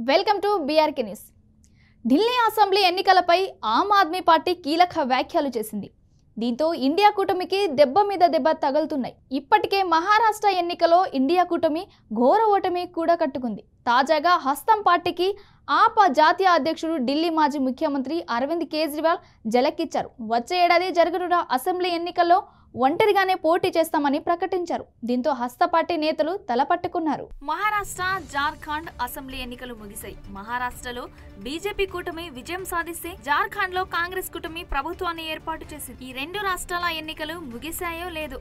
Welcome to BRK news. Delhi assembly ఎన్నికలపై Aam Aadmi party కీలక వ్యాఖ్యలు చేసింది. దీంతో ఇండియా కూటమికి దెబ్బ మీద దెబ్బ తగులుతున్నాయి. ఇప్పటికే మహారాష్ట్ర ఎన్నికలో ఇండియా కూటమి ఘోర ఓటమి కూడా కట్టుకుంది. తాజాగా హస్తం పార్టీకి ఆప్ జాతీయ అధ్యక్షుడు ఢిల్లీ మాజీ ముఖ్యమంత్రి అరవింద్ కేజ్రీవాల్ జలక్కిచ్చారు. వచ్చే ఏడాది జరగనున్న అసెంబ్లీ ఎన్నికల్లో ఒంటరిగానే పోటీ చేస్తామని ప్రకటించారు. దీంతో హస్త పార్టీ నేతలు తలపట్టుకున్నారు. మహారాష్ట్ర, జార్ఖండ్ అసెంబ్లీ ఎన్నికలు ముగిశాయి. మహారాష్ట్రలో బీజేపీ కూటమి విజయం సాధిస్తే జార్ఖండ్ లో కాంగ్రెస్ కూటమి ప్రభుత్వాన్ని ఏర్పాటు చేసింది. ఈ రెండు రాష్ట్రాల ఎన్నికలు ముగిశాయో లేదో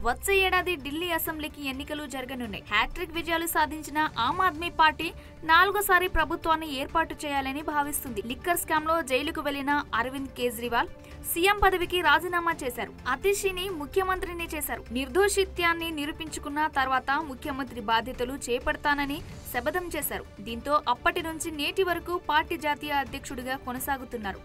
వచ్చే ఏడాది ఢిల్లీ అసెంబ్లీకి ఎన్నికలు జరగనున్నాయి. హ్యాట్రిక్ విజయాలు సాధించిన ఆమ్ ఆద్మీ పార్టీ నాలుగోసారి ప్రభుత్వాన్ని ఏర్పాటు చేయాలని భావిస్తుంది. లిక్కర్ స్కామ్ లో జైలుకు వెళ్లిన అరవింద్ కేజ్రీవాల్ సీఎం పదవికి రాజీనామా చేశారు. అతిషిని ముఖ్యమంత్రిని చేశారు. నిర్దోషిత్యాన్ని నిరూపించుకున్న తర్వాత ముఖ్యమంత్రి బాధ్యతలు చేపడతానని శపథం చేశారు. దీంతో అప్పటి నుంచి నేటి వరకు పార్టీ జాతీయ అధ్యక్షుడిగా కొనసాగుతున్నారు.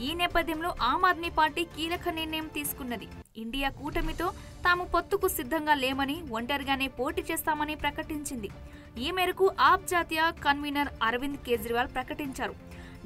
ఈ నేపథ్యంలో ఆమ్ ఆద్మీ పార్టీ కీలక నిర్ణయం తీసుకున్నది. ఇండియా కూటమితో తాము పొత్తుకు సిద్ధంగా లేమని, ఒంటరిగానే పోటీ చేస్తామని ప్రకటించింది. ఈ మేరకు ఆప్ జాతీయ కన్వీనర్ అరవింద్ కేజ్రీవాల్ ప్రకటించారు.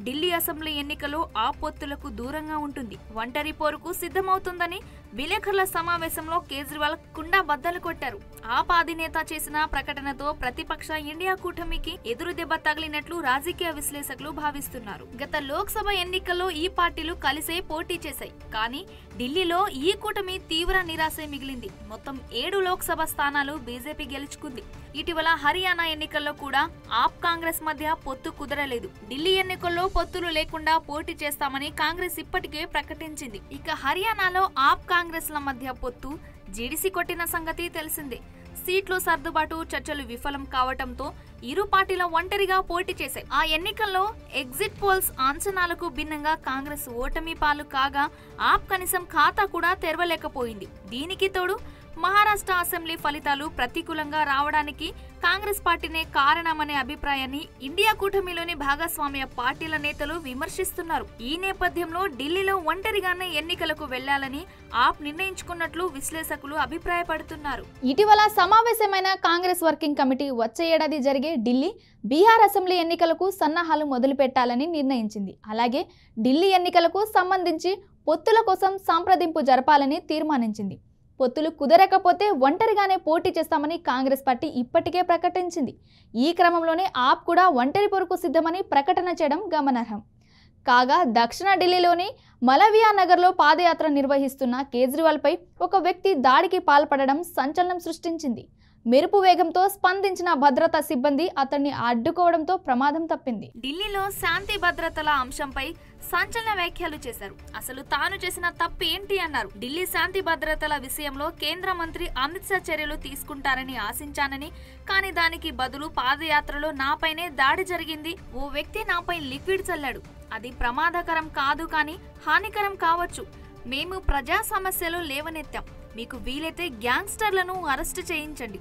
ఢిల్లీ అసెంబ్లీ ఎన్నికల్లో ఆ పొత్తులకు దూరంగా ఉంటుంది, ఒంటరి పోరుకు సిద్ధమవుతుందని విలేకరుల సమావేశంలో కేజ్రీవాల్ కుండా బద్దలు కొట్టారు. ఆప్ అధినేత చేసిన ప్రకటనతో ప్రతిపక్ష ఇండియా కూటమికి ఎదురు దెబ్బ తగిలినట్లు రాజకీయ విశ్లేషకులు భావిస్తున్నారు. గత లోక్సభ ఎన్నికల్లో ఈ పార్టీలు కలిసే పోటీ చేశాయి. కానీ ఢిల్లీలో ఈ కూటమి తీవ్ర నిరాశ మిగిలింది. మొత్తం 7 లోక్సభ స్థానాలు బీజేపీ గెలుచుకుంది. ఇటీవల హర్యానా ఎన్నికల్లో కూడా ఆప్ కాంగ్రెస్ మధ్య పొత్తు కుదరలేదు. ఢిల్లీ ఎన్నికల్లో పొత్తులు లేకుండా పోటీ చేస్తామని కాంగ్రెస్ ఇప్పటికే ప్రకటించింది. ఇక హర్యానాలో ఆప్ కాంగ్రెస్ ల మధ్య పొత్తు జీడిసి కొట్టిన సంగతి తెలిసిందే. సీట్లు సర్దుబాటు చర్చలు విఫలం కావటంతో ఇరు పార్టీల ఒంటరిగా పోటీ చేశాయి. ఆ ఎన్నికల్లో ఎగ్జిట్ పోల్స్ అంచనాలకు భిన్నంగా కాంగ్రెస్ ఓటమి పాలు కాగా ఆప్ కనీసం ఖాతా కూడా తెరవలేకపోయింది. దీనికి తోడు మహారాష్ట్ర అసెంబ్లీ ఫలితాలు ప్రతికూలంగా రావడానికి కాంగ్రెస్ పార్టీనే కారణమనే అభిప్రాయాన్ని ఇండియా కూటమిలోని భాగస్వామ్య పార్టీల నేతలు విమర్శిస్తున్నారు. ఈ నేపథ్యంలో ఢిల్లీలో ఒంటరిగానే ఎన్నికలకు వెళ్లాలని ఆప్ నిర్ణయించుకున్నట్లు విశ్లేషకులు అభిప్రాయపడుతున్నారు. ఇటీవల సమావేశమైన కాంగ్రెస్ వర్కింగ్ కమిటీ వచ్చే ఏడాది జరిగే ఢిల్లీ, బీహార్ అసెంబ్లీ ఎన్నికలకు సన్నాహాలు మొదలుపెట్టాలని నిర్ణయించింది. అలాగే ఢిల్లీ ఎన్నికలకు సంబంధించి పొత్తుల కోసం సంప్రదింపు జరపాలని తీర్మానించింది. పొత్తులు కుదరకపోతే ఒంటరిగానే పోటీ చేస్తామని కాంగ్రెస్ పార్టీ ఇప్పటికే ప్రకటించింది. ఈ క్రమంలోనే ఆప్ కూడా ఒంటరి పొరకు సిద్ధమని ప్రకటన చేయడం గమనార్హం. కాగా దక్షిణ ఢిల్లీలోని మలవియా నగర్లో పాదయాత్ర నిర్వహిస్తున్న కేజ్రీవాల్పై ఒక వ్యక్తి దాడికి పాల్పడడం సంచలనం సృష్టించింది. మెరుపు వేగంతో స్పందించిన భద్రతా సిబ్బంది అతన్ని అడ్డుకోవడంతో ప్రమాదం తప్పింది. ఢిల్లీలో శాంతి భద్రతల అంశంపై సంచలన వ్యాఖ్యలు చేశారు. అసలు తాను చేసిన తప్పు ఏంటి అన్నారు. ఢిల్లీ శాంతి భద్రతల విషయంలో కేంద్ర మంత్రి అమిత్ షా చర్యలు తీసుకుంటారని ఆశించానని, కానీ దానికి బదులు పాదయాత్రలో నాపైనే దాడి జరిగింది. ఓ వ్యక్తి నాపై లిక్విడ్ చల్లాడు. అది ప్రమాదకరం కాదు, కానీ హానికరం కావచ్చు. మేము ప్రజా సమస్యలు లేవనెత్తాం. మీకు వీలైతే గ్యాంగ్స్టర్లను అరెస్టు చేయించండి,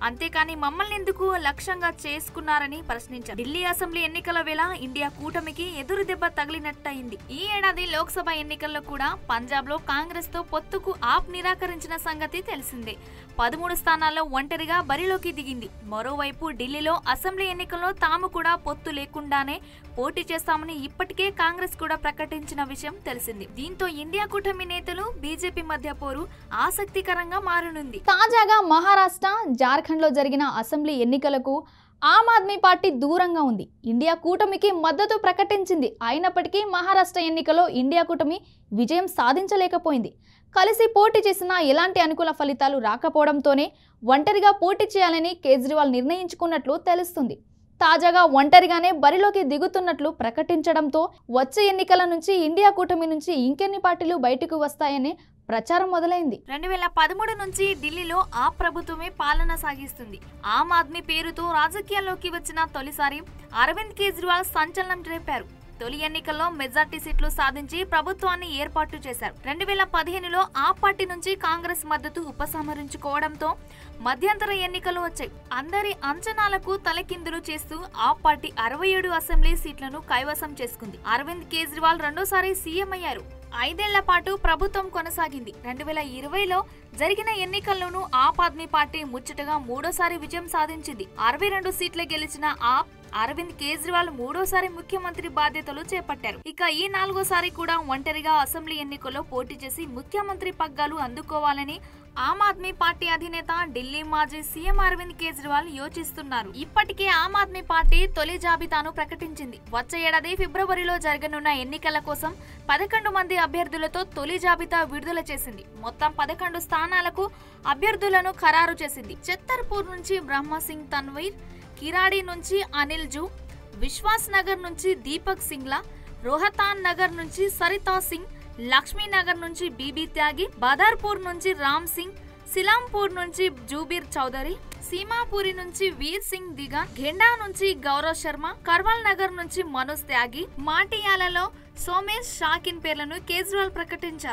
అంతేకాని మమ్మల్ని ఎందుకు లక్ష్యంగా చేసుకున్నారని ప్రశ్నించారు. ఢిల్లీ అసెంబ్లీ ఎన్నికల వేళ ఇండియా కూటమికి ఎదురు దెబ్బ తగిలినట్టయింది. ఈ ఏడాది లోక్సభ ఎన్నికల్లో కూడా పంజాబ్ లో కాంగ్రెస్ తో పొత్తుకు ఆప్ నిరాకరించిన సంగతి తెలిసిందే. 13 స్థానాల్లో ఒంటరిగా బరిలోకి దిగింది. మరోవైపు ఢిల్లీలో అసెంబ్లీ ఎన్నికల్లో తాము కూడా పొత్తు లేకుండానే పోటీ చేస్తామని ఇప్పటికే కాంగ్రెస్ కూడా ప్రకటించిన విషయం తెలిసింది. దీంతో ఇండియా కూటమి నేతలు, బీజేపీ మధ్య పోరు ఆసక్తికరంగా మారనుంది. తాజాగా మహారాష్ట్ర, జార్ఖండ్ లో జరిగిన అసెంబ్లీ ఎన్నికలకు ఆమ్ ఆద్మీ పార్టీ దూరంగా ఉంది. ఇండియా కూటమికి మద్దతు ప్రకటించింది. అయినప్పటికీ మహారాష్ట్ర ఎన్నికల్లో ఇండియా కూటమి విజయం సాధించలేకపోయింది. కలిసి పోటీ చేసినా ఎలాంటి అనుకూల ఫలితాలు రాకపోవడంతోనే ఒంటరిగా పోటీ చేయాలని కేజ్రీవాల్ నిర్ణయించుకున్నట్లు తెలుస్తుంది. తాజాగా ఒంటరిగానే బరిలోకి దిగుతున్నట్లు ప్రకటించడంతో వచ్చే ఎన్నికల నుంచి ఇండియా కూటమి నుంచి ఇంకెన్ని పార్టీలు బయటకు వస్తాయని ప్రచారం మొదలైంది. 2013 నుంచి ఢిల్లీలో ఆ ప్రభుత్వమే పాలన సాగిస్తుంది. ఆమ్ ఆద్మీ పేరుతో రాజకీయాల్లోకి వచ్చిన తొలిసారి అరవింద్ కేజ్రీవాల్ సంచలనం రేపారు. తొలి ఎన్నికల్లో మెజార్టీ సీట్లు సాధించి ప్రభుత్వాన్ని ఏర్పాటు చేశారు. 2015లో ఆ పార్టీ నుంచి కాంగ్రెస్ మద్దతు ఉపసంహరించుకోవడంతో మధ్యంతర ఎన్నికలు వచ్చాయి. అందరి అంచనాలకు తలకిందులు చేస్తూ ఆ పార్టీ 67 అసెంబ్లీ సీట్లను కైవసం చేసుకుంది. అరవింద్ కేజ్రీవాల్ రెండోసారి సీఎం అయ్యారు. 5 ఏళ్ల పాటు ప్రభుత్వం కొనసాగింది. 2020లో జరిగిన ఎన్నికల్లోనూ ఆప్ ఆద్మీ పార్టీ ముచ్చటగా మూడోసారి విజయం సాధించింది. 62 సీట్లు గెలిచిన ఆప్ అరవింద్ కేజ్రీవాల్ మూడోసారి ముఖ్యమంత్రి బాధ్యతలు చేపట్టారు. ఇక ఈ నాలుగోసారి కూడా ఒంటరిగా అసెంబ్లీ ఎన్నికల్లో పోటీ చేసి ముఖ్యమంత్రి పగ్గాలు అందుకోవాలని ఆమ్ ఆద్మీ పార్టీ అధినేత ఢిల్లీ మాజీ సీఎం అరవింద్ కేజ్రీవాల్ యోచిస్తున్నారు. ఇప్పటికే ఆమ్ ఆద్మీ పార్టీ తొలి జాబితాను ప్రకటించింది. వచ్చే ఏడాది ఫిబ్రవరిలో జరగనున్న ఎన్నికల కోసం 11 మంది అభ్యర్థులతో తొలి జాబితా విడుదల చేసింది. మొత్తం 11 స్థానాలకు అభ్యర్థులను ఖరారు చేసింది. ఛత్తర్పూర్ నుంచి బ్రహ్మసింగ్ తన్వీర్, కిరాడి నుంచి అనిల్ జూ, విశ్వాస్ నగర్ నుంచి దీపక్ సింగ్లా, రోహతాన్ నగర్ నుంచి సరితా సింగ్, లక్ష్మీనగర్ నుంచి బీబీ త్యాగి, బదర్పూర్ నుంచి రామ్ సింగ్, సిలాంపూర్ నుంచి జూబీర్ చౌదరి, సీమాపూరి నుంచి వీర్ సింగ్ దిగాన్, ఘెండా నుంచి గౌరవ్ శర్మ, కర్వాల్ నగర్ నుంచి మనోజ్ త్యాగి, మాటియాలలో సోమేష్ షాకిన్ పేర్లను కేజ్రీవాల్ ప్రకటించారు.